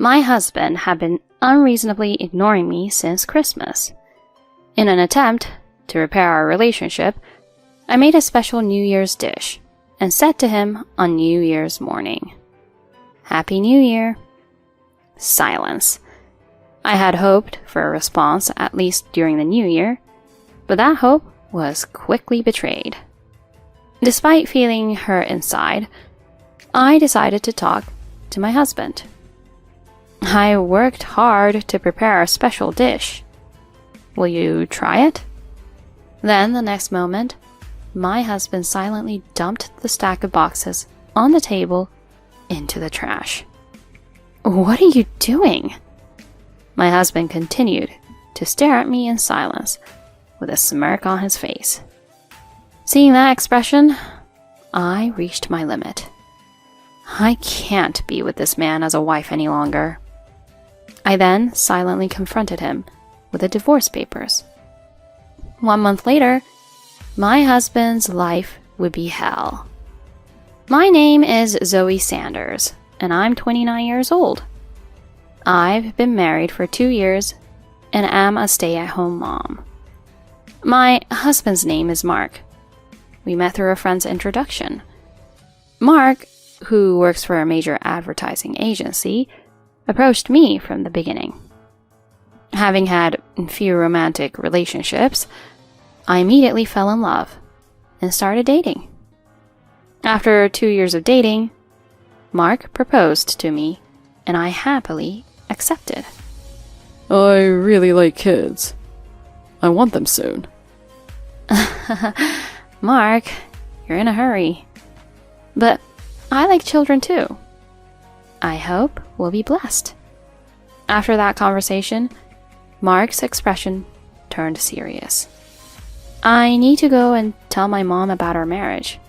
My husband had been unreasonably ignoring me since Christmas. In an attempt to repair our relationship, I made a special New Year's dish and said to him on New Year's morning, "Happy New Year." Silence. I had hoped for a response at least during the New Year, but that hope was quickly betrayed. Despite feeling hurt inside, I decided to talk to my husband. "I worked hard to prepare a special dish. Will you try it?" Then, the next moment, my husband silently dumped the stack of boxes on the table into the trash. "What are you doing?" My husband continued to stare at me in silence, with a smirk on his face. Seeing that expression, I reached my limit. I can't be with this man as a wife any longer. I then silently confronted him with the divorce papers. 1 month later, my husband's life would be hell. My name is Zoe Sanders, and I'm 29 years old. I've been married for 2 years and am a stay-at-home mom. My husband's name is Mark. We met through a friend's introduction. Mark, who works for a major advertising agency, approached me from the beginning. Having had few romantic relationships, I immediately fell in love and started dating. After 2 years of dating, Mark proposed to me, and I happily accepted. "I really like kids. I want them soon." Mark, you're in a hurry. But I like children too. I hope we'll be blessed. After that conversation, Mark's expression turned serious. "I need to go and tell my mom about our marriage."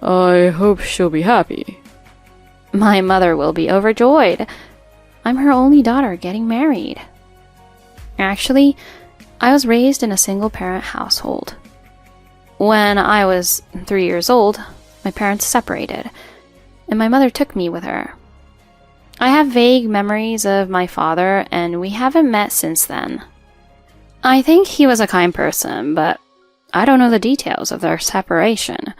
"I hope she'll be happy." "My mother will be overjoyed. I'm her only daughter getting married." Actually, I was raised in a single-parent household. When I was 3 years old, my parents separated, and my mother took me with her. I have vague memories of my father, and we haven't met since then. I think he was a kind person, but I don't know the details of their separation.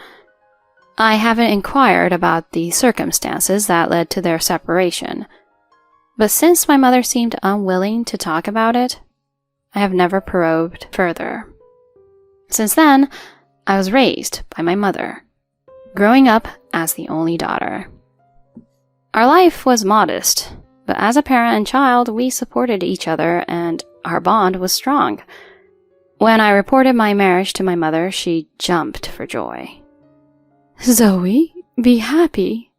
I haven't inquired about the circumstances that led to their separation. But since my mother seemed unwilling to talk about it, I have never probed further. Since then, I was raised by my mother, growing up as the only daughter. Our life was modest, but as a parent and child, we supported each other and our bond was strong. When I reported my marriage to my mother, she jumped for joy. "Zoe, be happy.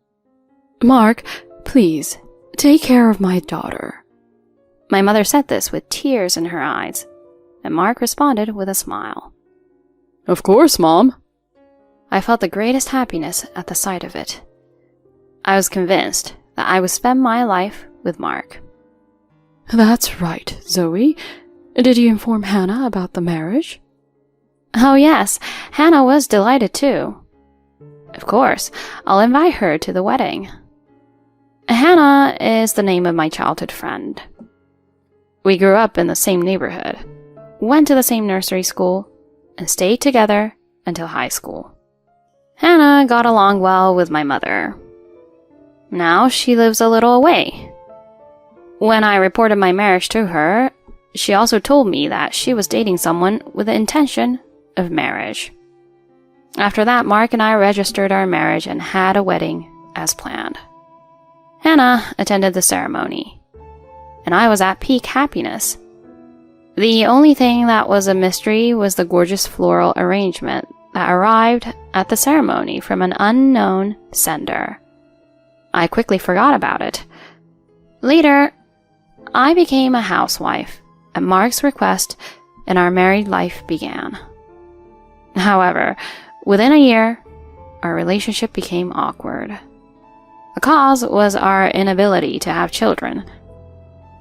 Mark, please, take care of my daughter." My mother said this with tears in her eyes, and Mark responded with a smile. "Of course, Mom." I felt the greatest happiness at the sight of it. I was convinced that I would spend my life with Mark. "That's right, Zoe. Did you inform Hannah about the marriage?" "Oh yes, Hannah was delighted too. Of course, I'll invite her to the wedding." Hannah is the name of my childhood friend. We grew up in the same neighborhood, went to the same nursery school, and stayed together until high school. Hannah got along well with my mother. Now she lives a little away. When I reported my marriage to her, she also told me that she was dating someone with the intention of marriage. After that, Mark and I registered our marriage and had a wedding as planned. Hannah attended the ceremony, and I was at peak happiness. The only thing that was a mystery was the gorgeous floral arrangement that arrived at the ceremony from an unknown sender. I quickly forgot about it. Later, I became a housewife at Mark's request, and our married life began. However, within a year, our relationship became awkward. The cause was our inability to have children.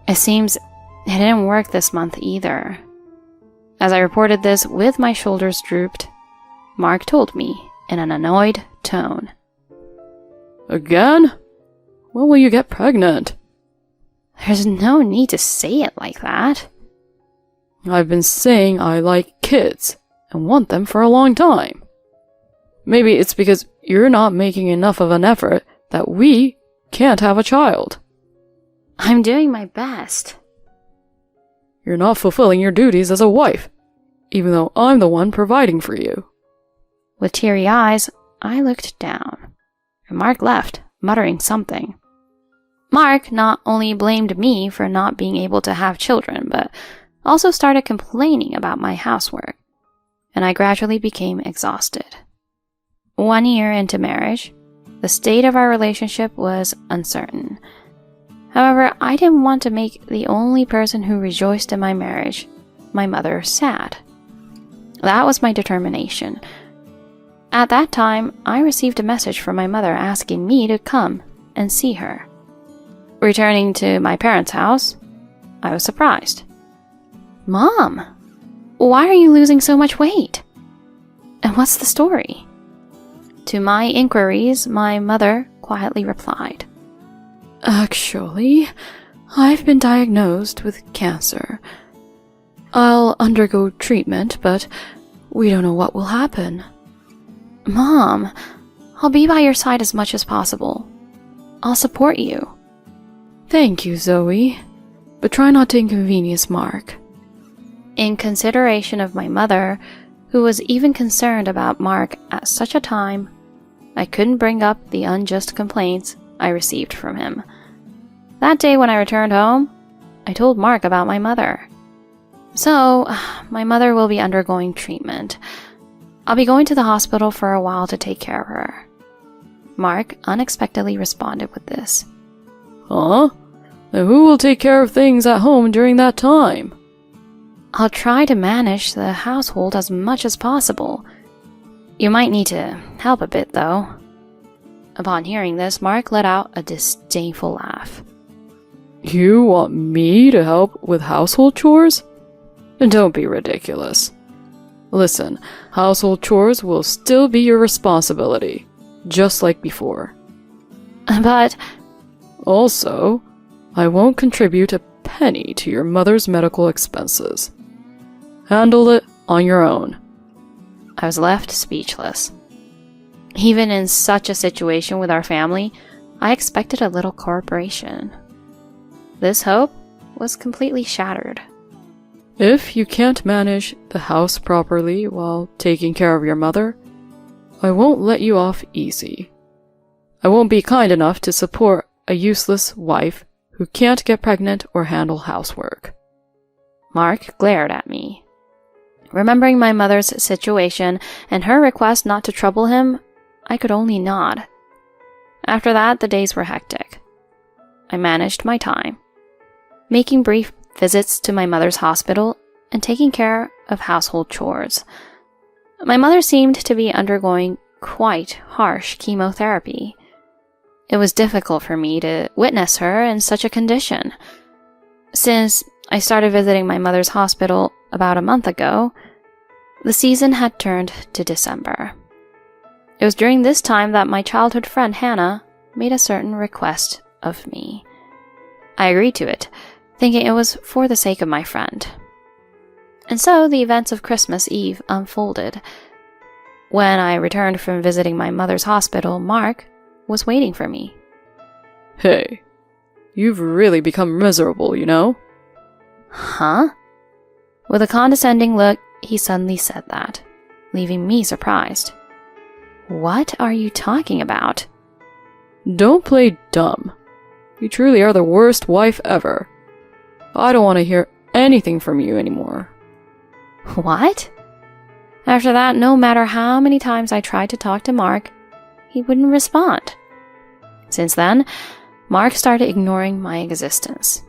It seems it didn't work this month either. As I reported this with my shoulders drooped, Mark told me in an annoyed tone, "Again? When will you get pregnant?" There's no need to say it like that. I've been saying I like kids and want them for a long time. Maybe it's because you're not making enough of an effort that we can't have a child. I'm doing my best. You're not fulfilling your duties as a wife, even though I'm the one providing for you. With teary eyes, I looked down, and Mark left, muttering something. Mark not only blamed me for not being able to have children, but also started complaining about my housework, and I gradually became exhausted. 1 year into marriage, the state of our relationship was uncertain. However, I didn't want to make the only person who rejoiced in my marriage, my mother, sad. That was my determination. At that time, I received a message from my mother asking me to come and see her. Returning to my parents' house, I was surprised. "Mom, why are you losing so much weight? And what's the story?" To my inquiries, my mother quietly replied, Actually, I've been diagnosed with cancer. I'll undergo treatment, but we don't know what will happen. "Mom, I'll be by your side as much as possible. I'll support you." Thank you, Zoe, but try not to inconvenience Mark. In consideration of my mother, who was even concerned about Mark at such a time, I couldn't bring up the unjust complaints I received from him. That day when I returned home, I told Mark about my mother. "So, my mother will be undergoing treatment. I'll be going to the hospital for a while to take care of her." Mark unexpectedly responded with this. Huh? Then who will take care of things at home during that time? "I'll try to manage the household as much as possible. You might need to help a bit, though." Upon hearing this, Mark let out a disdainful laugh. You want me to help with household chores? Then don't be ridiculous. Listen, household chores will still be your responsibility, just like before. "But..." Also, I won't contribute a penny to your mother's medical expenses. Handle it on your own. I was left speechless. Even in such a situation with our family, I expected a little cooperation. This hope was completely shattered. If you can't manage the house properly while taking care of your mother, I won't let you off easy. I won't be kind enough to support a useless wife who can't get pregnant or handle housework. Mark glared at me. Remembering my mother's situation and her request not to trouble him, I could only nod. After that, the days were hectic. I managed my time, making brief visits to my mother's hospital and taking care of household chores. My mother seemed to be undergoing quite harsh chemotherapy. It was difficult for me to witness her in such a condition. Since I started visiting my mother's hospital about a month ago, the season had turned to December. It was during this time that my childhood friend Hannah made a certain request of me. I agreed to it, thinking it was for the sake of my friend. And so the events of Christmas Eve unfolded. When I returned from visiting my mother's hospital, Mark was waiting for me. Hey, you've really become miserable, you know? Huh? With a condescending look, he suddenly said that, leaving me surprised. What are you talking about? Don't play dumb. You truly are the worst wife ever. I don't want to hear anything from you anymore. What? After that, no matter how many times I tried to talk to Mark, he wouldn't respond. Since then, Mark started ignoring my existence.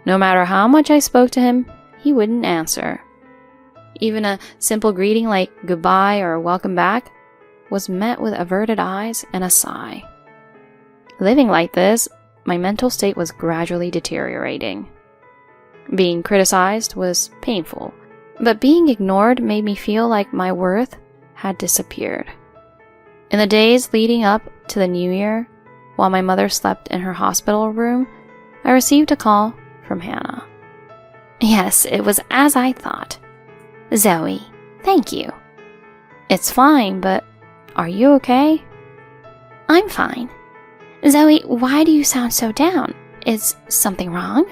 No matter how much I spoke to him, he wouldn't answer. Even a simple greeting like goodbye or welcome back was met with averted eyes and a sigh. Living like this, my mental state was gradually deteriorating. Being criticized was painful, but being ignored made me feel like my worth had disappeared. In the days leading up to the new year, while my mother slept in her hospital room, I received a call from Hannah. Yes, it was as I thought. Zoe, thank you. It's fine, but are you okay? I'm fine. Zoe, why do you sound so down? Is something wrong?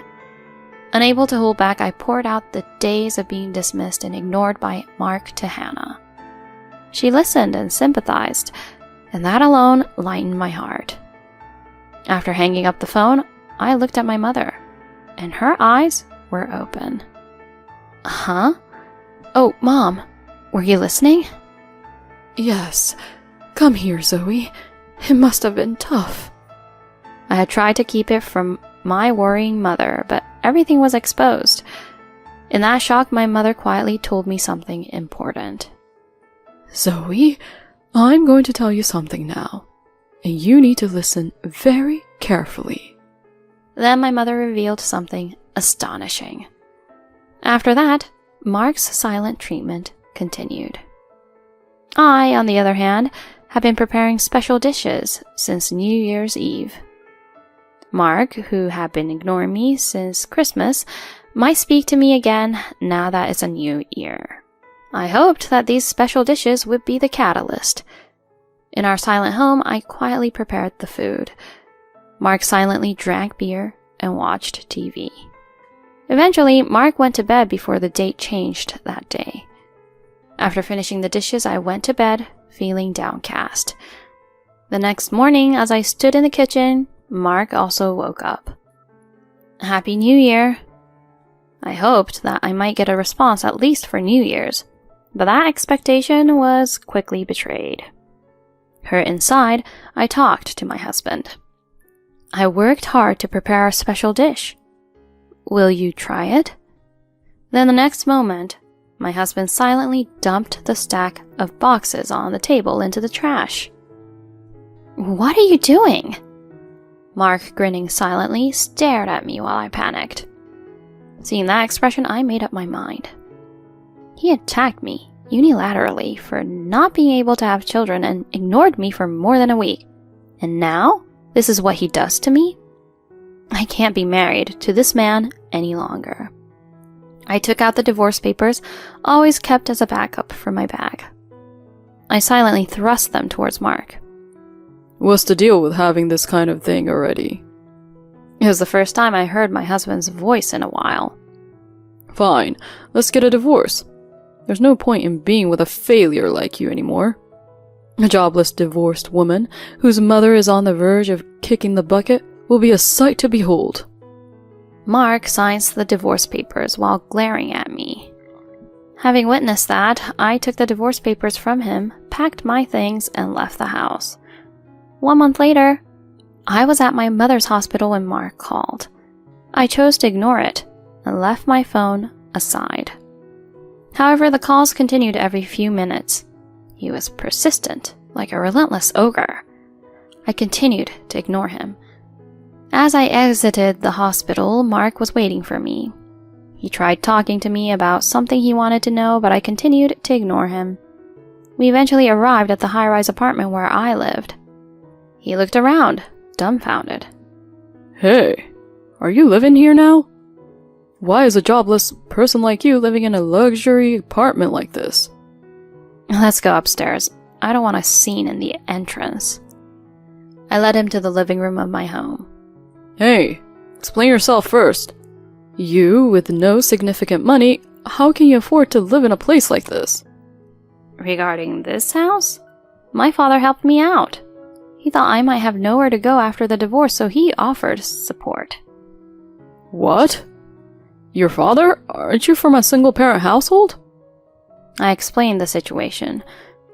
Unable to hold back, I poured out the days of being dismissed and ignored by Mark to Hannah. She listened and sympathized, and that alone lightened my heart. After hanging up the phone, I looked at my mother, and her eyes were open. Huh? Oh, Mom, were you listening? Yes. Come here, Zoe. It must have been tough. I had tried to keep it from my worrying mother, but everything was exposed. In that shock, my mother quietly told me something important. Zoe, I'm going to tell you something now, and you need to listen very carefully. Then my mother revealed something astonishing. After that, Mark's silent treatment continued. I, on the other hand, have been preparing special dishes since New Year's Eve. Mark, who had been ignoring me since Christmas, might speak to me again now that it's a new year. I hoped that these special dishes would be the catalyst. In our silent home, I quietly prepared the food. Mark silently drank beer and watched TV. Eventually, Mark went to bed before the date changed that day. After finishing the dishes, I went to bed, feeling downcast. The next morning, as I stood in the kitchen, Mark also woke up. Happy New Year! I hoped that I might get a response at least for New Year's, but that expectation was quickly betrayed. Hurt inside, I talked to my husband. I worked hard to prepare a special dish. Will you try it? Then the next moment, my husband silently dumped the stack of boxes on the table into the trash. What are you doing? Mark, grinning silently, stared at me while I panicked. Seeing that expression, I made up my mind. He attacked me unilaterally for not being able to have children and ignored me for more than a week. And now, this is what he does to me? I can't be married to this man any longer. I took out the divorce papers, always kept as a backup for my bag. I silently thrust them towards Mark. What's the deal with having this kind of thing already? It was the first time I heard my husband's voice in a while. Fine, let's get a divorce. There's no point in being with a failure like you anymore. A jobless divorced woman whose mother is on the verge of kicking the bucket will be a sight to behold. Mark signs the divorce papers while glaring at me. Having witnessed that, I took the divorce papers from him, packed my things, and left the house. 1 month later, I was at my mother's hospital when Mark called. I chose to ignore it and left my phone aside. However, the calls continued every few minutes. He was persistent, like a relentless ogre. I continued to ignore him. As I exited the hospital, Mark was waiting for me. He tried talking to me about something he wanted to know, but I continued to ignore him. We eventually arrived at the high-rise apartment where I lived. He looked around, dumbfounded. Hey, are you living here now? Why is a jobless person like you living in a luxury apartment like this? Let's go upstairs. I don't want a scene in the entrance. I led him to the living room of my home. Hey, explain yourself first. You, with no significant money, how can you afford to live in a place like this? Regarding this house? My father helped me out. He thought I might have nowhere to go after the divorce, so he offered support. What? Your father? Aren't you from a single-parent household? I explained the situation.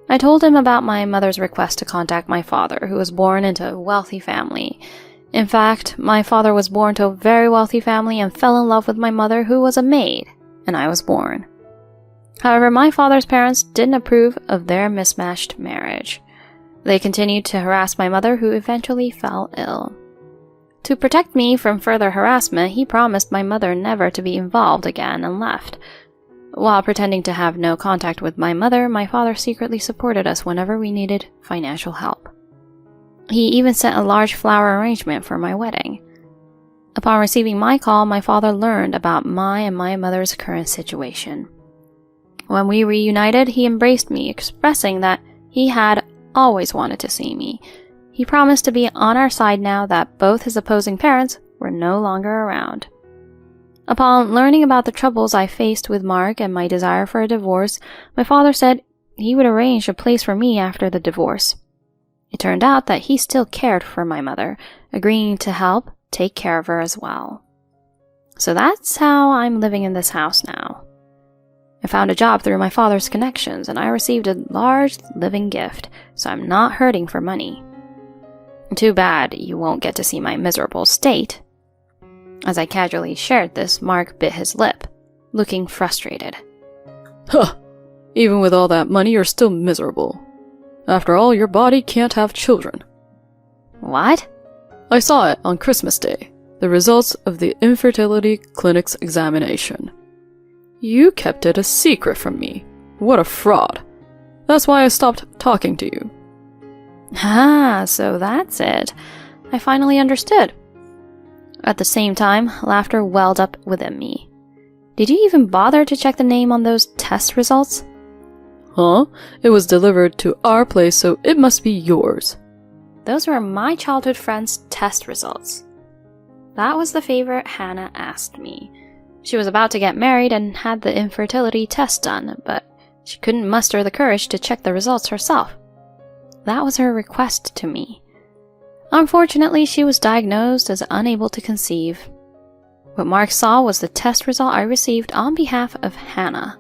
I told him about my mother's request to contact my father, who was born into a wealthy family. In fact, my father was born to a very wealthy family and fell in love with my mother, who was a maid, and I was born. However, my father's parents didn't approve of their mismatched marriage. They continued to harass my mother, who eventually fell ill. To protect me from further harassment, he promised my mother never to be involved again and left. While pretending to have no contact with my mother, my father secretly supported us whenever we needed financial help. He even sent a large flower arrangement for my wedding. Upon receiving my call, my father learned about my and my mother's current situation. When we reunited, he embraced me, expressing that he had always wanted to see me. He promised to be on our side now that both his opposing parents were no longer around. Upon learning about the troubles I faced with Mark and my desire for a divorce, my father said he would arrange a place for me after the divorce. It turned out that he still cared for my mother, agreeing to help take care of her as well. So that's how I'm living in this house now. I found a job through my father's connections, and I received a large living gift, so I'm not hurting for money. Too bad you won't get to see my miserable state. As I casually shared this, Mark bit his lip, looking frustrated. Huh. Even with all that money, you're still miserable. After all, your body can't have children. What? I saw it on Christmas Day, the results of the infertility clinic's examination. You kept it a secret from me. What a fraud. That's why I stopped talking to you. Ah, so that's it. I finally understood. At the same time, laughter welled up within me. Did you even bother to check the name on those test results? Huh? It was delivered to our place, so it must be yours. Those were my childhood friend's test results. That was the favor Hannah asked me. She was about to get married and had the infertility test done, but she couldn't muster the courage to check the results herself. That was her request to me. Unfortunately, she was diagnosed as unable to conceive. What Mark saw was the test result I received on behalf of Hannah.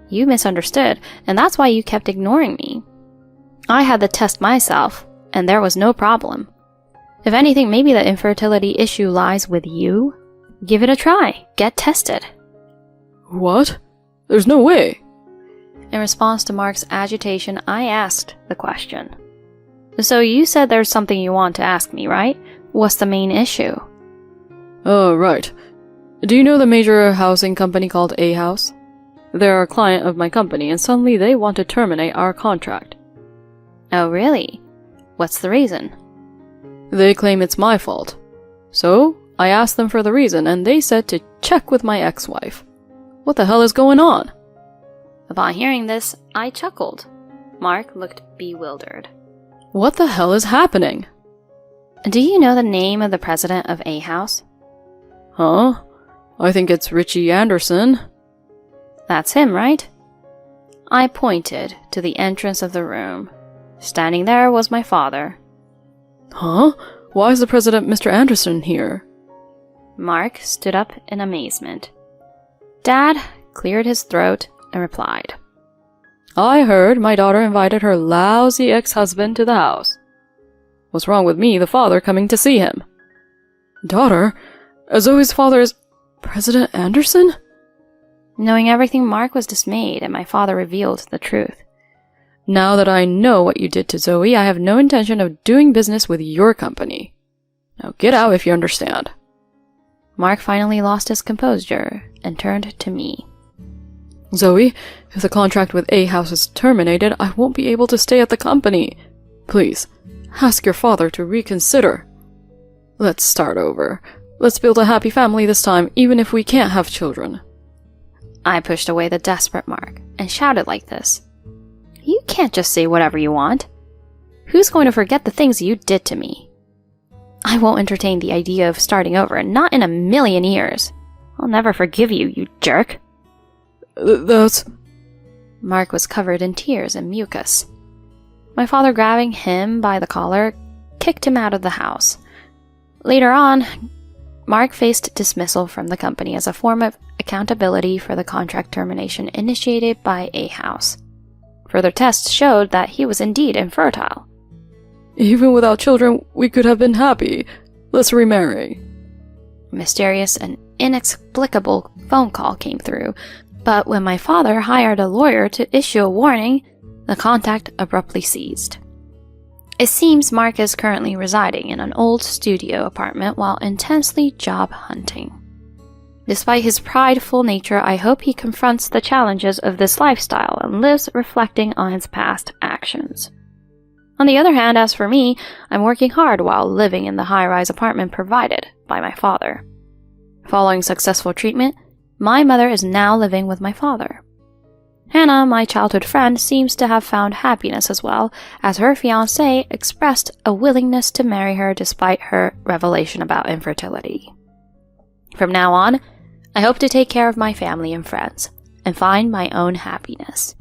You misunderstood, and that's why you kept ignoring me. I had the test myself, and there was no problem. If anything, maybe the infertility issue lies with you. Give it a try. Get tested. What? There's no way. In response to Mark's agitation, I asked the question. So you said there's something you want to ask me, right? What's the main issue? Oh, right. Do you know the major housing company called A House? They're a client of my company, and suddenly they want to terminate our contract. Oh, really? What's the reason? They claim it's my fault. So, I asked them for the reason, and they said to check with my ex-wife. What the hell is going on? Upon hearing this, I chuckled. Mark looked bewildered. What the hell is happening? Do you know the name of the president of A House? Huh? I think it's Richie Anderson. That's him, right? I pointed to the entrance of the room. Standing there was my father. Huh? Why is the president Mr. Anderson here? Mark stood up in amazement. Dad cleared his throat and replied. I heard my daughter invited her lousy ex-husband to the house. What's wrong with me, the father, coming to see him? Daughter? Zoe's father is President Anderson? Knowing everything, Mark was dismayed, and my father revealed the truth. Now that I know what you did to Zoe, I have no intention of doing business with your company. Now get out if you understand. Mark finally lost his composure and turned to me. Zoe, if the contract with A House is terminated, I won't be able to stay at the company. Please, ask your father to reconsider. Let's start over. Let's build a happy family this time, even if we can't have children. I pushed away the desperate Mark and shouted like this. You can't just say whatever you want. Who's going to forget the things you did to me? I won't entertain the idea of starting over, not in a million years. I'll never forgive you, you jerk. That's... Mark was covered in tears and mucus. My father, grabbing him by the collar, kicked him out of the house. Later on, Mark faced dismissal from the company as a form of accountability for the contract termination initiated by A House. Further tests showed that he was indeed infertile. Even without children, we could have been happy. Let's remarry. A mysterious and inexplicable phone call came through, but when my father hired a lawyer to issue a warning, the contact abruptly ceased. It seems Mark is currently residing in an old studio apartment while intensely job hunting. Despite his prideful nature, I hope he confronts the challenges of this lifestyle and lives reflecting on his past actions. On the other hand, as for me, I'm working hard while living in the high-rise apartment provided by my father. Following successful treatment, my mother is now living with my father. Hannah, my childhood friend, seems to have found happiness as well, as her fiancé expressed a willingness to marry her despite her revelation about infertility. From now on, I hope to take care of my family and friends, and find my own happiness.